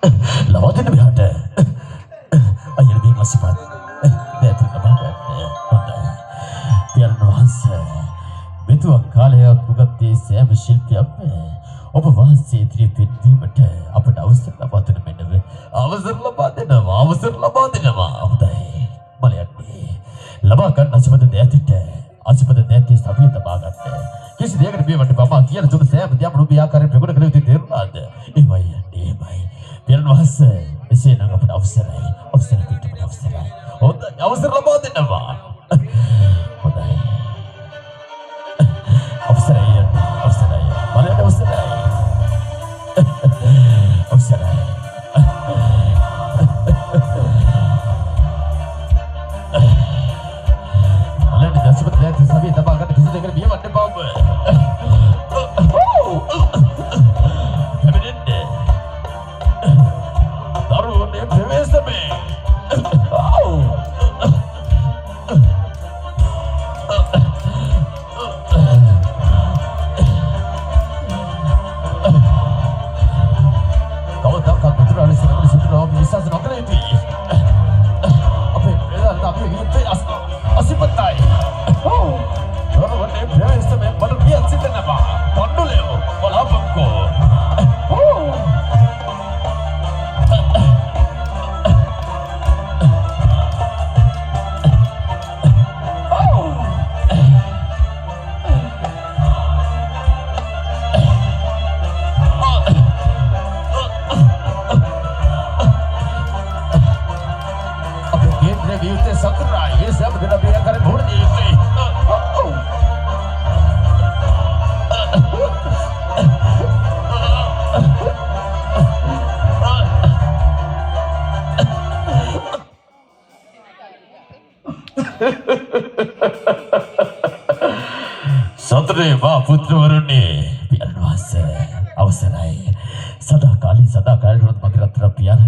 ලවදින මෙහාට අයියර මේ මස්පත් දැතුන බගන්න හොඳයි පියරණ වහන්සේ මෙතුවක් කාලයක් උගත්තේ සෑම ශිල්පියෙක්ම ඔබ වහන්සේ ඉදිරියේ පෙන්වීමට අපට අවසර ලබා දෙන මෙන්න අවසර ලබා දෙනවා හොඳයි මල යන්නේ ලබා ගන්න අසිපද දෑතිට අසිපද දෑතේ සවිය තබා ගන්න කිසි දෙයකට බියවට බබා කියන තුන සෑම දෙයක්ම නුඹ ආකාරයෙන් ප්‍රගුණ කළ යුතු තේරුණාද එමයි පියරණ වහන්සේ එසේ නම් අපට අවසරයි පිටුපට අවසරයි හොඳයි අවසර ලබා දෙනවා හොඳයි අවසරයි මලයට අවසරයි මලයට දසපත දැක්ක සවිය තබා ගන්න කිසි දෙයකට බියවන්න බබ සතරේ මා පුත්‍රවරුනි පියරණ වහන්සේ අවසරයි සදා කාලේ මගේ රත්න පියාණන්